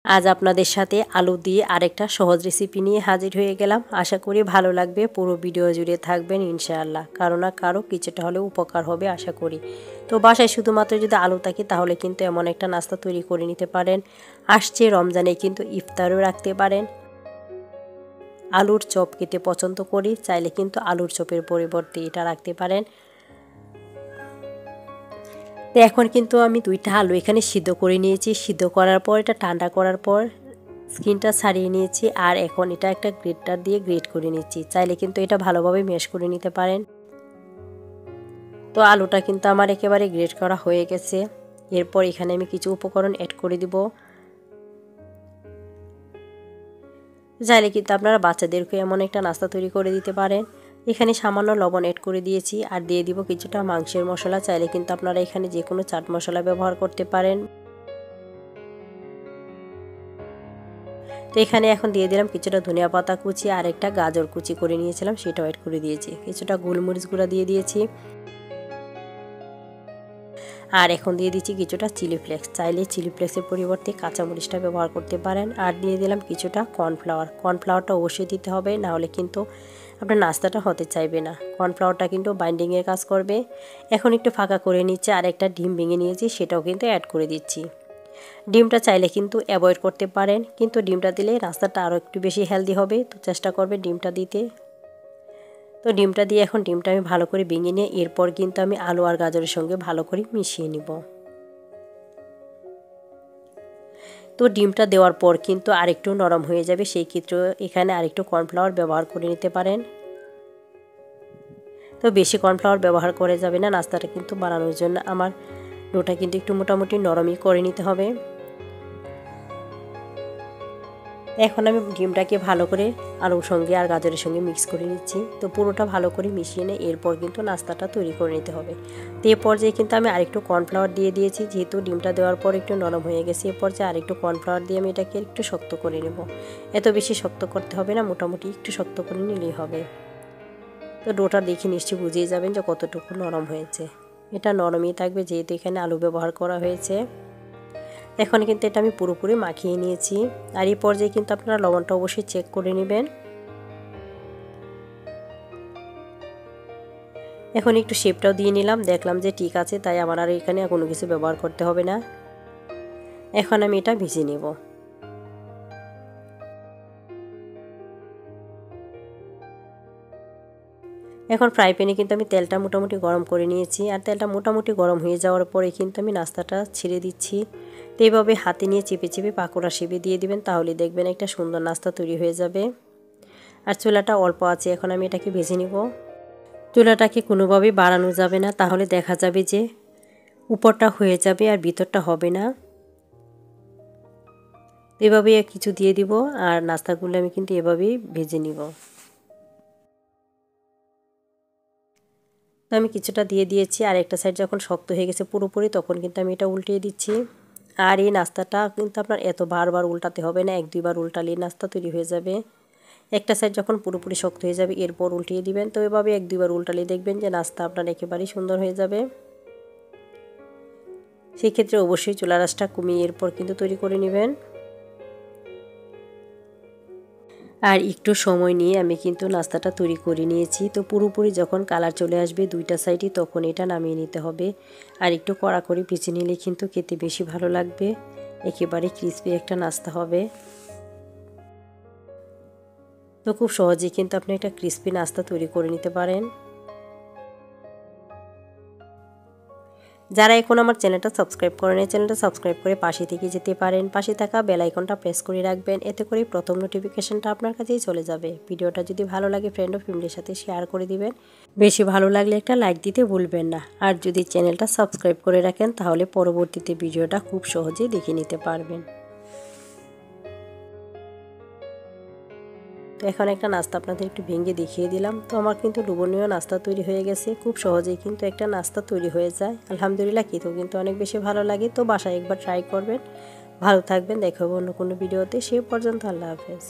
আজ আপনাদের সাথে আলু দিয়ে আরেকটা সহজ রেসিপি নিয়ে হাজির হয়ে গেলাম। আশা করি ভালো লাগবে, পুরো ভিডিও জুড়ে থাকবেন ইনশাআল্লাহ। কারো না কারো কিছুটা হলেও উপকার হবে আশা করি। তো বাসায় শুধুমাত্র যদি আলু থাকে তাহলে কিন্তু এমন একটা নাস্তা তৈরি করে নিতে পারেন। আসছে রমজানে কিন্তু ইফতারও রাখতে পারেন। আলুর চপ খেতে পছন্দ করি, চাইলে কিন্তু আলুর চপের পরিবর্তে এটা রাখতে পারেন। তো এখন কিন্তু আমি 2টা আলু এখানে সিদ্ধ করে নিয়েছি। সিদ্ধ করার পর এটা ঠান্ডা করার পর স্কিনটা ছাড়িয়ে নিয়েছি, আর এখন এটা একটা গ্রেটার দিয়ে গ্রেট করে নিচ্ছি। চাইলে কিন্তু এটা ভালোভাবে ম্যাশ করে নিতে পারেন। তো আলুটা কিন্তু আমার একেবারে গ্রেট করা হয়ে গেছে। এরপর এখানে আমি কিছু উপকরণ অ্যাড করে দিব। চাইলে কিন্তু আপনারা বাচ্চাদেরকে এমন একটা নাস্তা তৈরি করে দিতে পারেন। এখানে সামান্য লবণ অ্যাড করে দিয়েছি, আর দিয়ে দিব কিছুটা মাংসের মশলা। চাইলে কিন্তু আপনারা এখানে যে কোনো চাট মশলা ব্যবহার করতে পারেন। তো এখানে এখন দিয়ে দিলাম কিছুটা ধনিয়া পাতা কুচি, আর একটা গাজর কুচি করে নিয়েছিলাম সেটাও অ্যাড করে দিয়েছি। কিছুটা গোলমরিচ গুঁড়া দিয়ে দিয়েছি, আর এখন দিয়ে দিচ্ছি কিছুটা চিলি ফ্লেক্স। চাইলে চিলি ফ্লেক্সের পরিবর্তে কাঁচামরিচটা ব্যবহার করতে পারেন। আর দিয়ে দিলাম কিছুটা কর্নফ্লাওয়ার। কর্নফ্লাওয়ারটা অবশ্যই দিতে হবে, না হলে কিন্তু আপনার নাস্তাটা হতে চাইবে না। কর্নফ্লাওয়ারটা কিন্তু বাইন্ডিংয়ের কাজ করবে। এখন একটু ফাঁকা করে নিচ্ছে, আর একটা ডিম ভেঙে নিয়েছি সেটাও কিন্তু অ্যাড করে দিচ্ছি। ডিমটা চাইলে কিন্তু অ্যাভয়েড করতে পারেন, কিন্তু ডিমটা দিলে নাস্তাটা আরও একটু বেশি হেলদি হবে। তো চেষ্টা করবে ডিমটা দিতে। তো ডিমটা দিয়ে এখন ডিমটা আমি ভালো করে ভেঙে নিয়ে এরপর কিন্তু আমি আলু আর গাজরের সঙ্গে ভালো করে মিশিয়ে নিব। তো ডিমটা দেওয়ার পর কিন্তু আরেকটু নরম হয়ে যাবে, সেই ক্ষেত্রে এখানে আরেকটু কর্নফ্লাওয়ার ব্যবহার করে নিতে পারেন। তো বেশি কর্নফ্লাওয়ার ব্যবহার করে যাবে না, নাস্তাটা কিন্তু বানানোর জন্য আমার ডোটা কিন্তু একটু মোটামুটি নরমই করে নিতে হবে। এখন আমি ডিমটাকে ভালো করে আলুর সঙ্গে আর গাজরের সঙ্গে মিক্স করে নিচ্ছি। তো পুরোটা ভালো করে মিশিয়ে নিয়ে এরপর কিন্তু নাস্তাটা তৈরি করে নিতে হবে। তো এই পর্যায়ে কিন্তু আমি আরেকটু কর্নফ্লাওয়ার দিয়ে দিয়েছি, যেহেতু ডিমটা দেওয়ার পর একটু নরম হয়ে গেছে। এই পর্যায়ে আরেকটু কর্নফ্লাওয়ার দিয়ে আমি এটাকে একটু শক্ত করে নেব। এত বেশি শক্ত করতে হবে না, মোটামুটি একটু শক্ত করে নিলেই হবে। তো ডোটা দেখে নিশ্চয়ই বুঝিয়ে যাবেন যে কতটুকু নরম হয়েছে। এটা নরমই থাকবে, যেহেতু এখানে আলু ব্যবহার করা হয়েছে। এখন কিন্তু এটা আমি পুরোপুরি মাখিয়ে নিয়েছি। আর এই পর্যায়ে কিন্তু আপনারা লবণটা অবশ্যই চেক করে নেবেন। এখন একটু শেপটাও দিয়ে নিলাম, দেখলাম যে ঠিক আছে, তাই আমার আর এখানে কোনো কিছু ব্যবহার করতে হবে না। এখন আমি এটা ভিজে নেব। এখন ফ্রাই প্যানে কিন্তু আমি তেলটা মোটামুটি গরম করে নিয়েছি, আর তেলটা মোটামুটি গরম হয়ে যাওয়ার পরে কিন্তু আমি নাস্তাটা ছেড়ে দিচ্ছি। তো এইভাবে হাতে নিয়ে চেপে চেপে পাকোড়া শেপে দিয়ে দিবেন, তাহলে দেখবেন একটা সুন্দর নাস্তা তৈরি হয়ে যাবে। আর চুলাটা অল্প আছে, এখন আমি এটাকে ভেজে নিব। চুলাটাকে কোনোভাবেই বাড়ানো যাবে না, তাহলে দেখা যাবে যে উপরটা হয়ে যাবে আর ভিতরটা হবে না। এভাবেই কিছু দিয়ে দিব, আর নাস্তাগুলো আমি কিন্তু এভাবেই ভেজে নিব। তো আমি কিছুটা দিয়ে দিয়েছি, আর একটা সাইড যখন শক্ত হয়ে গেছে পুরোপুরি, তখন কিন্তু আমি এটা উল্টিয়ে দিচ্ছি। আর এই নাস্তাটা কিন্তু আপনার এত বারবার উল্টাতে হবে না, 1-2 বার উল্টালেই নাস্তা তৈরি হয়ে যাবে। একটা সাইড যখন পুরোপুরি শক্ত হয়ে যাবে এরপর উল্টিয়ে দিবেন। তো এভাবে 1-2 বার উল্টালে দেখবেন যে নাস্তা আপনার একেবারেই সুন্দর হয়ে যাবে। সেই ক্ষেত্রে অবশ্যই চুলার আঁচটা কমিয়ে এরপর কিন্তু তৈরি করে নেবেন। আর একটু সময় নিয়ে আমি কিন্তু নাস্তাটা তৈরি করে নিয়েছি। তো পুরোপুরি যখন কালার চলে আসবে 2টা সাইডই, তখন এটা নামিয়ে নিতে হবে। আর একটু কড়া করে ভেজে নিলে কিন্তু খেতে বেশি ভালো লাগবে, একেবারে ক্রিসপি একটা নাস্তা হবে। তো খুব সহজেই কিন্তু আপনি একটা ক্রিসপি নাস্তা তৈরি করে নিতে পারেন। যারা এখন আমার চ্যানেলটা সাবস্ক্রাইব করেন, এই চ্যানেলটা সাবস্ক্রাইব করে পাশে থেকে যেতে পারেন। পাশে থাকা বেল আইকনটা প্রেস করে রাখবেন, এতে করে প্রথম নোটিফিকেশনটা আপনার কাছেই চলে যাবে। ভিডিওটা যদি ভালো লাগে ফ্রেন্ড ও ফ্যামিলির সাথে শেয়ার করে দিবেন। বেশি ভালো লাগলে একটা লাইক দিতে ভুলবেন না। আর যদি চ্যানেলটা সাবস্ক্রাইব করে রাখেন, তাহলে পরবর্তীতে ভিডিওটা খুব সহজেই দেখে নিতে পারবেন। তো এখন একটা নাস্তা আপনাদের একটু ভেঙে দেখিয়ে দিলাম। তো আমার কিন্তু লোভনীয় নাস্তা তৈরি হয়ে গেছে, খুব সহজেই কিন্তু একটা নাস্তা তৈরি হয়ে যায়। আলহামদুলিল্লাহ, খেতেও কিন্তু অনেক বেশি ভালো লাগে। তো বাসায় একবার ট্রাই করবেন। ভালো থাকবেন, দেখা হবে অন্য কোনো ভিডিওতে। সে পর্যন্ত আল্লাহ হাফেজ।